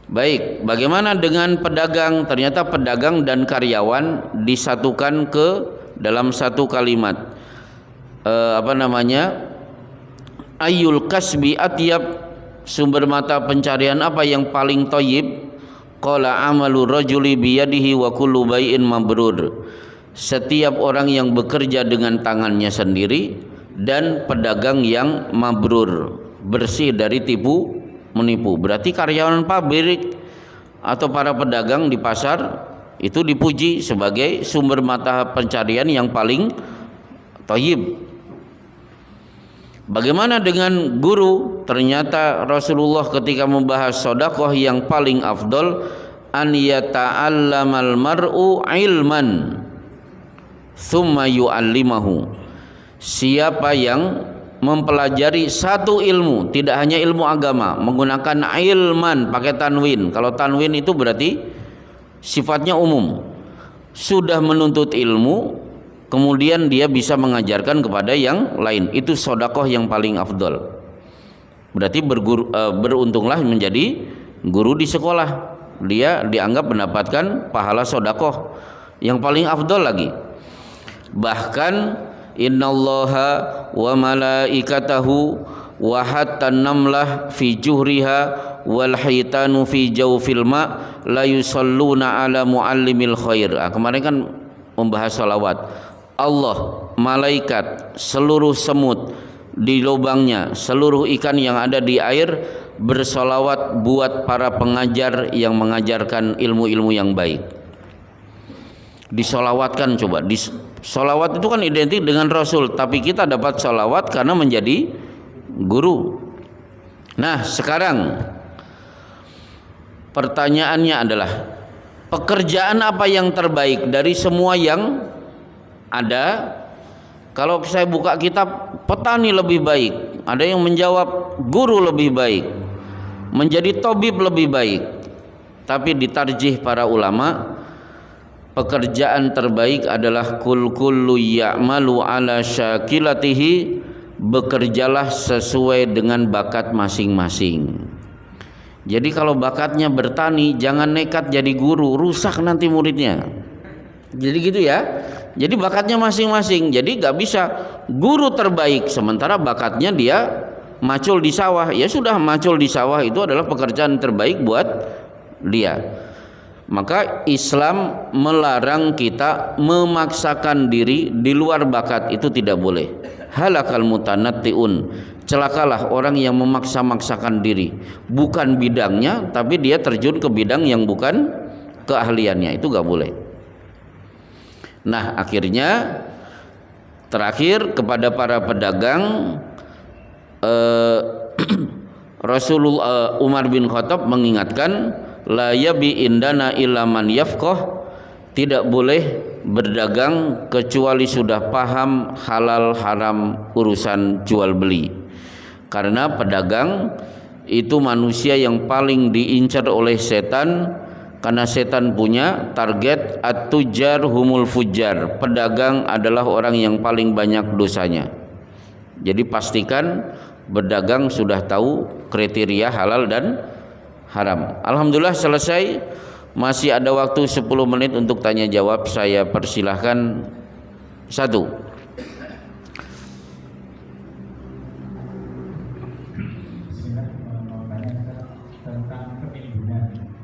Baik, bagaimana dengan pedagang? Ternyata pedagang dan karyawan disatukan ke dalam satu kalimat. Ayyul kasbi atyab, sumber mata pencarian apa yang paling thayyib? Qala amalu rajuli biyadihi wa kullu bai'in mabrur. Setiap orang yang bekerja dengan tangannya sendiri dan pedagang yang mabrur, bersih dari tipu menipu. Berarti karyawan pabrik atau para pedagang di pasar itu dipuji sebagai sumber mata pencarian yang paling thayyib. Bagaimana dengan guru? Ternyata Rasulullah ketika membahas sedekah yang paling afdol, an yata'allamal mar'u ilman thumma yu'allimahu. Siapa yang mempelajari satu ilmu, tidak hanya ilmu agama, menggunakan ilman pakai tanwin. Kalau tanwin itu berarti sifatnya umum. Sudah menuntut ilmu, kemudian dia bisa mengajarkan kepada yang lain. Itu sedekah yang paling afdol. Berarti beruntunglah menjadi guru di sekolah. Dia dianggap mendapatkan pahala sedekah yang paling afdol lagi. Bahkan innallaha wa malaikatahu wa hatta namlah fi juhriha wal hitanu fi jawfil ma la yusalluna ala muallimil khair. Kemarin kan membahas salawat. Allah, malaikat, seluruh semut di lubangnya, seluruh ikan yang ada di air bersolawat buat para pengajar yang mengajarkan ilmu-ilmu yang baik. Disolawatkan, coba. Solawat itu kan identik dengan Rasul, tapi kita dapat solawat karena menjadi guru. Nah, sekarang pertanyaannya adalah, pekerjaan apa yang terbaik dari semua yang ada? Kalau saya buka kitab, petani lebih baik. Ada yang menjawab guru lebih baik, menjadi tabib lebih baik. Tapi ditarjih para ulama, pekerjaan terbaik adalah kullu ya'malu ala syakilatihi, bekerjalah sesuai dengan bakat masing-masing. Jadi kalau bakatnya bertani, jangan nekat jadi guru, rusak nanti muridnya. Jadi gitu ya. Jadi bakatnya masing-masing. Jadi gak bisa guru terbaik sementara bakatnya dia macul di sawah. Ya sudah, macul di sawah itu adalah pekerjaan terbaik buat dia. Maka Islam melarang kita memaksakan diri di luar bakat, itu tidak boleh. Halakal mutanatti'un, celakalah orang yang memaksa-maksakan diri, bukan bidangnya tapi dia terjun ke bidang yang bukan keahliannya, itu gak boleh. Nah, akhirnya terakhir kepada para pedagang, Rasulullah Umar bin Khattab mengingatkan, la yabi indana illa man yafqah, tidak boleh berdagang kecuali sudah paham halal haram urusan jual beli. Karena pedagang itu manusia yang paling diincar oleh setan, karena setan punya target at-tujar humul fujar, pedagang adalah orang yang paling banyak dosanya. Jadi pastikan berdagang sudah tahu kriteria halal dan haram. Alhamdulillah selesai. Masih ada waktu 10 menit untuk tanya jawab. Saya persilahkan. 1.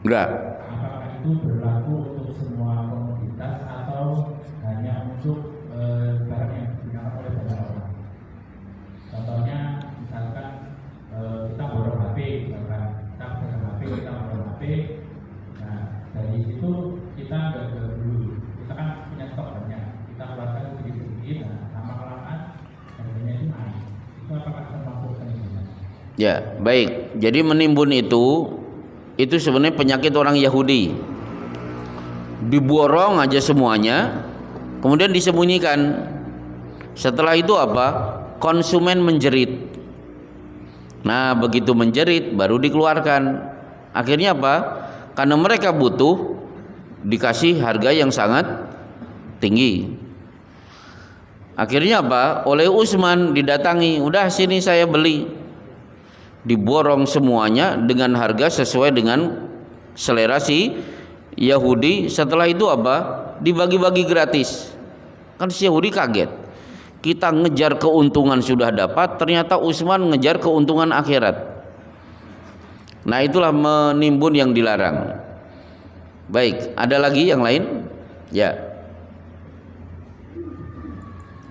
Enggak. Apakah itu berlaku untuk semua komoditas atau hanya untuk barang yang digunakan oleh banyak orang? Contohnya misalkan kita borong HP, misalkan kita pegang HP, kita borong HP. Nah, dari situ kita nggak jual dulu. Kita kan punya stok banyak, kita keluarkan sedikit-sedikit. Nah, lama-kelamaan harganya itu naik. Itu apakah termasuk penimbunan? Ya, baik. Jadi menimbun itu sebenarnya penyakit orang Yahudi. Diborong aja semuanya, kemudian disembunyikan. Setelah itu apa? Konsumen menjerit. Nah, begitu menjerit baru dikeluarkan. Akhirnya apa? Karena mereka butuh, dikasih harga yang sangat tinggi. Akhirnya apa? Oleh Utsman didatangi, udah sini saya beli. Diborong semuanya dengan harga sesuai dengan selera si Yahudi. Setelah itu apa? Dibagi-bagi gratis. Kan si Yahudi kaget. Kita ngejar keuntungan sudah dapat, ternyata Utsman ngejar keuntungan akhirat. Nah, itulah menimbun yang dilarang. Baik, ada lagi yang lain? Ya.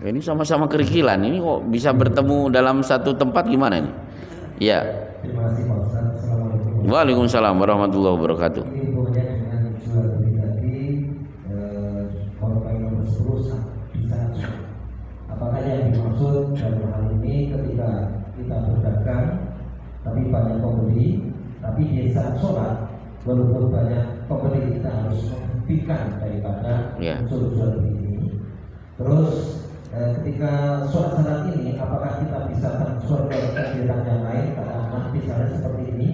Ini sama-sama kerikilan. Ini kok bisa bertemu dalam satu tempat gimana nih? Ya. Terima kasih Pak Ustaz. Assalamualaikum. Waalaikumsalam warahmatullahi wabarakatuh. Ini hubungannya dengan jual beli tadi, poin nomor 10 bisa. Apakah yang dimaksud dalam hal ini ketika kita berdagang, tapi banyak pembeli, tapi di saat sholat, walaupun banyak pembeli, kita harus menghentikan daripada unsur jual beli ini. Terus ketika sholat saat ini, apakah kita bisa transfer ke kegiatan yang lain? Karena misalnya seperti ini,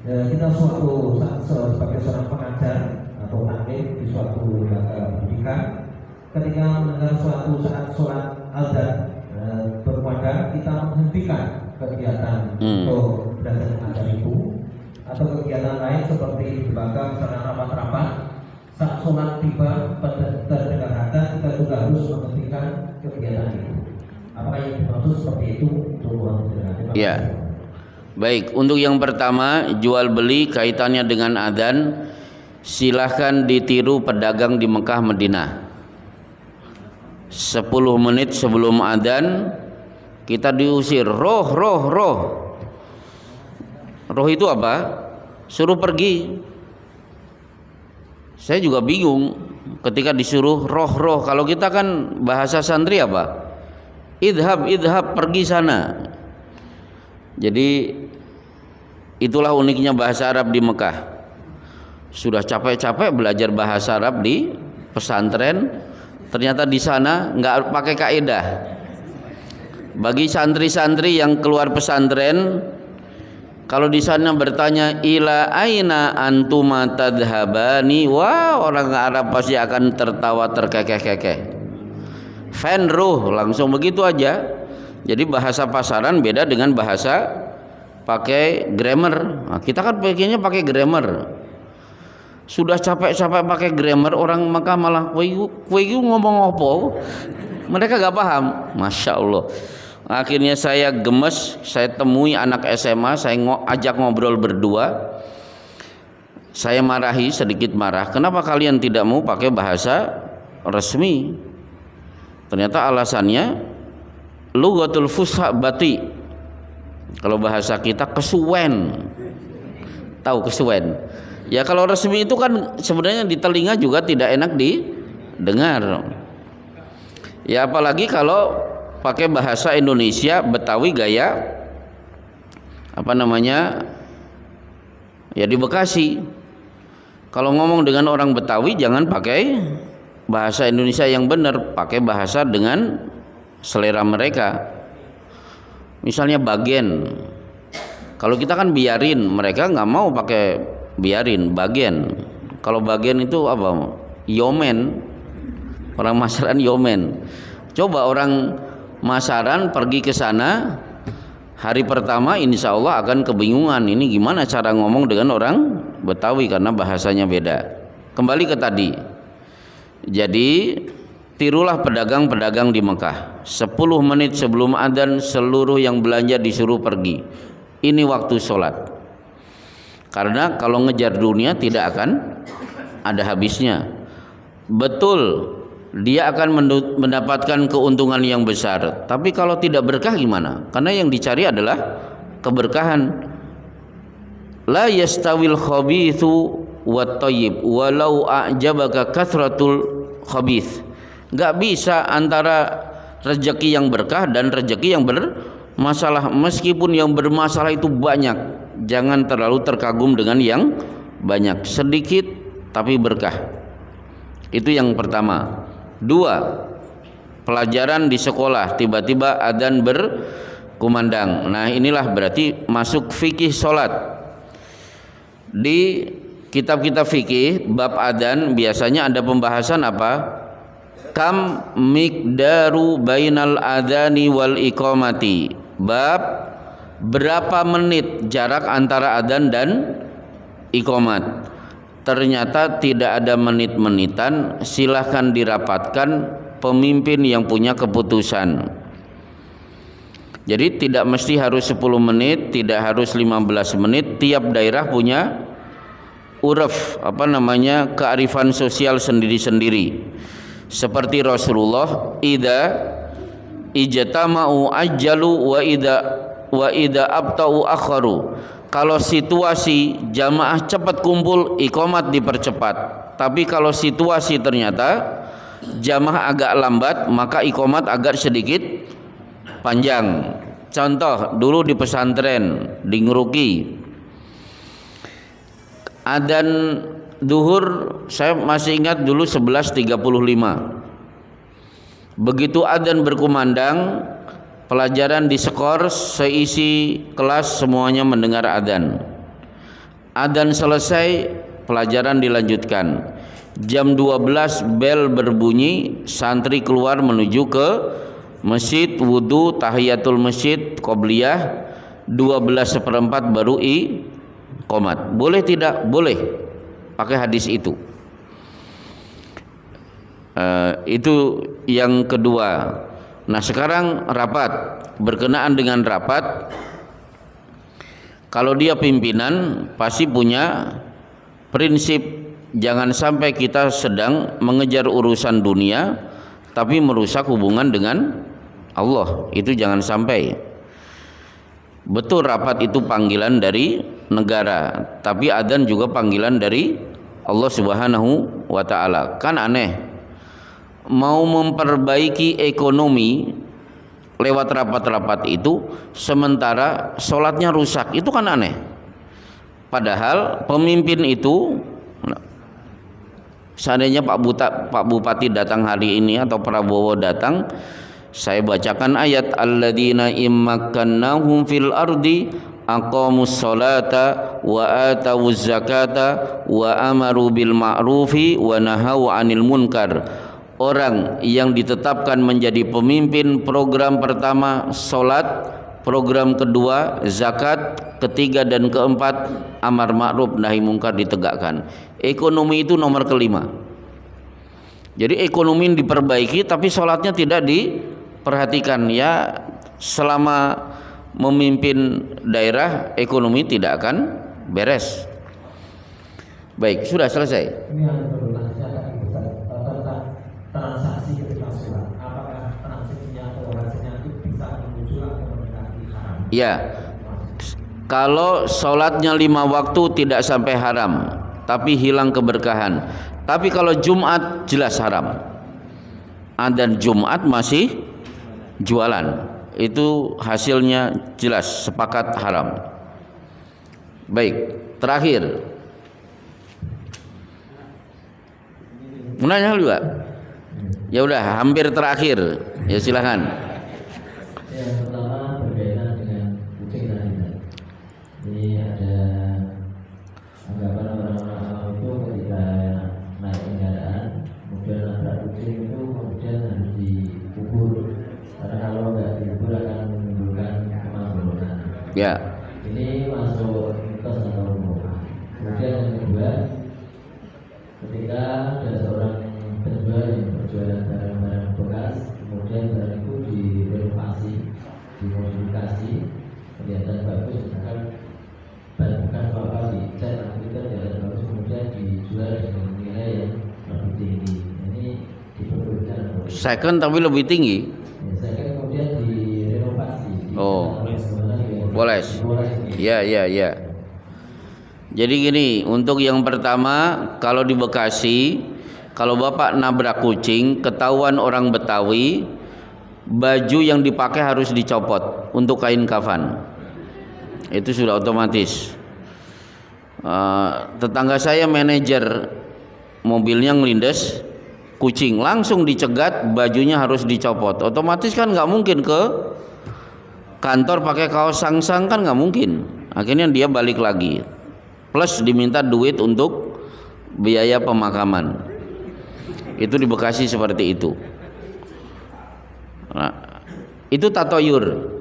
kita sebagai seorang pengajar atau taklim di suatu lembaga pendidikan, ketika mendengar suatu saat sholat azan berkumandang, kita menghentikan kegiatan untuk belajar mengajar itu, atau kegiatan lain seperti di lembaga misalnya rapat-rapat. Saat sholat tiba terdengar adzan, kita juga harus menghentikan kegiatan itu. Ya. Baik, untuk yang pertama jual beli kaitannya dengan adzan, silahkan ditiru pedagang di Mekah Madinah. 10 menit sebelum adzan kita diusir, roh. Roh itu apa? Suruh pergi. Saya juga bingung ketika disuruh roh. Kalau kita kan bahasa santri apa? Idhab, pergi sana. Jadi itulah uniknya bahasa Arab di Mekah. Sudah capek-capek belajar bahasa Arab di pesantren, ternyata di sana nggak pakai kaidah. Bagi santri-santri yang keluar pesantren, kalau di sana bertanya ila aina antuma tadhhabani, wah orang Arab pasti akan tertawa terkekeh-kekeh. Fenruh, langsung begitu aja. Jadi bahasa pasaran beda dengan bahasa pakai grammar. Nah, kita kan pakainya pakai grammar. Sudah capek-capek pakai grammar, orang Mekah malah kowe ngomong apa? Mereka gak paham. Masya Allah. Akhirnya saya gemes, saya temui anak SMA, saya ajak ngobrol berdua. Saya marahi, sedikit marah. Kenapa kalian tidak mau pakai bahasa resmi? Ternyata alasannya lughatul fusha bati. Kalau bahasa kita kesuwen. Tahu kesuwen? Ya kalau resmi itu kan sebenarnya di telinga juga tidak enak didengar. Ya apalagi kalau pakai bahasa Indonesia Betawi gaya apa namanya? Ya di Bekasi. Kalau ngomong dengan orang Betawi jangan pakai bahasa Indonesia yang benar, pakai bahasa dengan selera mereka. Misalnya bagian, kalau kita kan biarin, mereka nggak mau pakai biarin, bagian. Kalau bagian itu apa? Yomen, orang Masaran yomen. Coba orang Masaran pergi ke sana, hari pertama insya Allah akan kebingungan. Ini gimana cara ngomong dengan orang Betawi karena bahasanya beda. Kembali ke tadi. Jadi tirulah pedagang-pedagang di Mekah. 10 menit sebelum adzan seluruh yang belanja disuruh pergi. Ini waktu sholat. Karena kalau ngejar dunia tidak akan ada habisnya. Betul, dia akan mendapatkan keuntungan yang besar. Tapi kalau tidak berkah gimana? Karena yang dicari adalah keberkahan. La yastawil khabithu wat thayyib walau a'jabaka kathratul khabith. Enggak bisa antara rezeki yang berkah dan rezeki yang bermasalah. Meskipun yang bermasalah itu banyak, jangan terlalu terkagum dengan yang banyak. Sedikit tapi berkah. Itu yang pertama. 2, pelajaran di sekolah tiba-tiba adzan berkumandang. Nah, inilah berarti masuk fikih salat. Di kitab-kitab fikih bab adzan biasanya ada pembahasan apa? Kam miqdaru bainal adzani wal iqamati. Bab berapa menit jarak antara adzan dan iqamat. Ternyata tidak ada menit-menitan, silahkan dirapatkan pemimpin yang punya keputusan. Jadi tidak mesti harus 10 menit, tidak harus 15 menit. Tiap daerah punya uruf, kearifan sosial sendiri-sendiri. Seperti Rasulullah, idza ijtama'u ajjalu wa idza abta'u akharu. Kalau situasi jamaah cepat kumpul, iqamat dipercepat. Tapi kalau situasi ternyata jamaah agak lambat, maka iqamat agak sedikit panjang. Contoh dulu di pesantren di Ngeruki, adzan duhur saya masih ingat dulu 11.35. Begitu adzan berkumandang, pelajaran diskor, seisi kelas semuanya mendengar adzan. Adzan selesai, pelajaran dilanjutkan. Jam 12 bel berbunyi, santri keluar menuju ke masjid, wudu, tahiyatul masjid, qobliyah, 12:1 baru iqamat. Boleh tidak? Boleh. Pakai hadis itu. Itu yang kedua. Nah sekarang rapat. Berkenaan dengan rapat, Kalau dia pimpinan pasti punya prinsip, jangan sampai kita sedang mengejar urusan dunia tapi merusak hubungan dengan Allah. Itu jangan sampai. Betul rapat itu panggilan dari negara, tapi adzan juga panggilan dari Allah Subhanahu wa taala. Kan aneh, mau memperbaiki ekonomi lewat rapat-rapat itu sementara sholatnya rusak, itu kan aneh. Padahal pemimpin itu, seandainya Pak Bupati datang hari ini atau Prabowo datang, saya bacakan ayat alladzina immakannahum fil ardi aqamus sholata wa atawuz zakata wa amaru bil ma'rufi wa nahaw 'anil munkar. Orang yang ditetapkan menjadi pemimpin, program pertama salat, program kedua zakat, ketiga dan keempat amar ma'ruf nahi munkar ditegakkan. Ekonomi itu nomor kelima. Jadi ekonomi diperbaiki tapi salatnya tidak diperhatikan. Ya, selama memimpin daerah ekonomi tidak akan beres. Baik, sudah selesai. Ini yang berlanjut tentang transaksi ketika sholat. Apakah transaksinya atau hasilnya itu bisa menuju atau mendekati haram? Ya, kalau sholatnya 5 waktu tidak sampai haram, tapi hilang keberkahan. Tapi kalau Jumat jelas haram. Dan Jumat masih jualan, itu hasilnya jelas sepakat haram. Baik, terakhir. Menanya juga. Ya udah, hampir terakhir. Ya silakan. Yang pertama berbeda dengan kucing dan lidah. Ini ada anggapan orang-orang awam itu ketika naik kendaraan kemudian nabrak kucing itu kemudian harus dikubur, karena kalau nggak dikubur akan menimbulkan kemabulukan. Ya. Ini masuk mitos atau umum. Kemudian yang kedua, ketika ada seorang penjual yang berjualan barang-barang bekas, kemudian barang itu direnovasi, dimodifikasi, kelihatan bagus, misalkan barang bekas apa dicat, nanti itu kelihatan bagus, kemudian dijual dengan nilai yang lebih tinggi. Ini diperbolehkan. Second tapi lebih tinggi. Ya, second kemudian direnovasi. Oh, boleh. Ya. Jadi gini, untuk yang pertama, kalau di Bekasi, kalau Bapak nabrak kucing, ketahuan orang Betawi, baju yang dipakai harus dicopot untuk kain kafan. Itu sudah otomatis. Tetangga saya manajer, mobilnya ngelindes kucing, langsung dicegat, bajunya harus dicopot. Otomatis kan nggak mungkin ke kantor pakai kaos sangsang, kan nggak mungkin. Akhirnya dia balik lagi, plus diminta duit untuk biaya pemakaman. Itu di Bekasi seperti itu. Nah, itu tatoyur.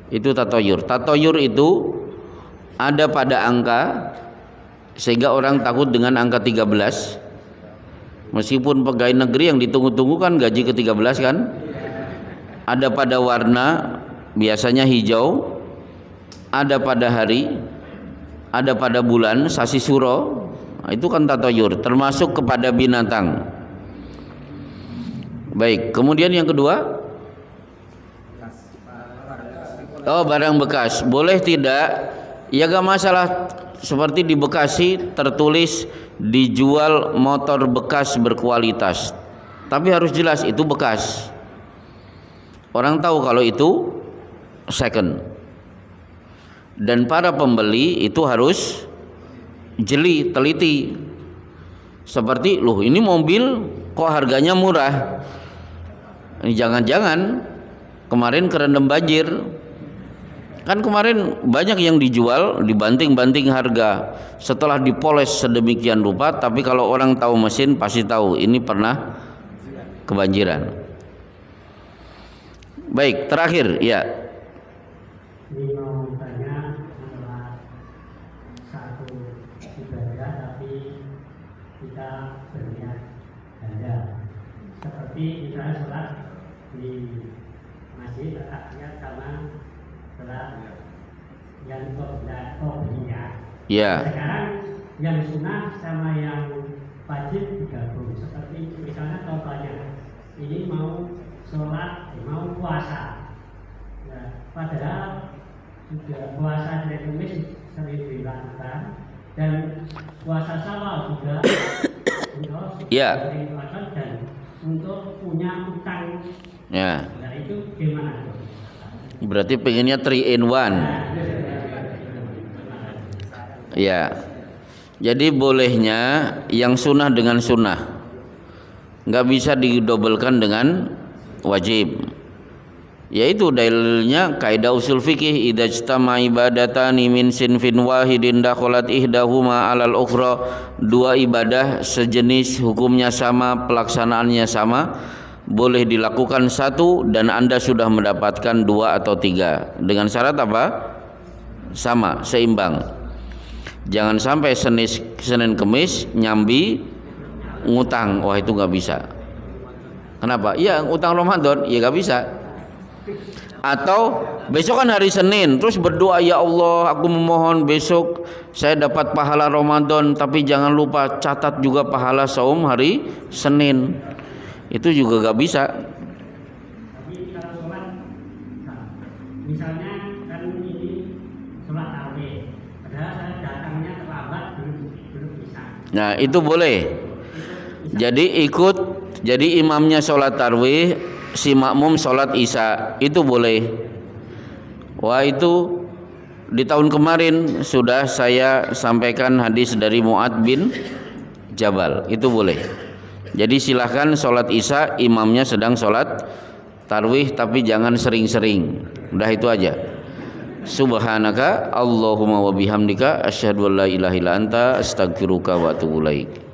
Itu tatoyur. Tatoyur itu ada pada angka sehingga orang takut dengan angka 13. Meskipun pegawai negeri yang ditunggu-tunggu kan gaji ke-13 kan. Ada pada warna, biasanya hijau. Ada pada hari, ada pada bulan, sasi suro. Nah, itu kan tatoyur, termasuk kepada binatang. Baik, kemudian yang kedua, barang bekas. Boleh tidak? Ya gak masalah. Seperti di Bekasi tertulis dijual motor bekas berkualitas, tapi harus jelas itu bekas. Orang tahu kalau itu second. Dan para pembeli itu harus jeli, teliti. Seperti, loh ini mobil kok harganya murah. Ini jangan-jangan kemarin kerendam banjir. Kan kemarin banyak yang dijual dibanting-banting harga setelah dipoles sedemikian rupa, tapi kalau orang tahu mesin pasti tahu ini pernah kebanjiran. Baik, terakhir ya. Ini mau tanya masalah satu ibadah tapi kita berniat ganda. Seperti misalnya sholat di masjid, niat karena sholat yang qobliyah. Ya. Sekarang yang sunnah sama yang wajib digabung. Seperti misalnya contohnya ini mau sholat, mau puasa. Ya, padahal sudah puasa hari Kamis sering dilakukan dan puasa Syawal juga Ya. dilakukan dan untuk punya utang. Ya. Nah itu gimana? Berarti pengennya 3 in 1. Ya. Jadi bolehnya yang sunnah dengan sunnah, nggak bisa didobelkan dengan wajib. Yaitu dalilnya kaidah usul fikih, idza ijtama ibadatani min sinfin wahidin dakhalat ihdahuma 'alal ukhra. Dua ibadah sejenis hukumnya sama, pelaksanaannya sama, boleh dilakukan satu dan Anda sudah mendapatkan 2 atau 3. Dengan syarat apa? Sama, seimbang. Jangan sampai Senin Kemis nyambi ngutang, wah itu nggak bisa. Kenapa? Ya utang Ramadan, ya nggak bisa. Atau besok kan hari Senin, terus berdoa, ya Allah, aku memohon besok saya dapat pahala Ramadan, tapi jangan lupa catat juga pahala saum hari Senin. Itu juga nggak bisa. Tapi kalau sholat, misalnya kan ini sholat tarawih, padahal saya datangnya terlambat belum bisa. Nah itu boleh. Jadi ikut, jadi imamnya sholat tarawih, si makmum sholat isya, itu boleh. Wah itu di tahun kemarin sudah saya sampaikan hadis dari Mu'adz bin Jabal, itu boleh. Jadi silahkan sholat isya, imamnya sedang sholat tarawih, tapi jangan sering-sering. Udah itu aja. Subhanaka Allahumma wa bihamdika asyhadu an la ilaha illa anta astaghfiruka wa atubu ilaik.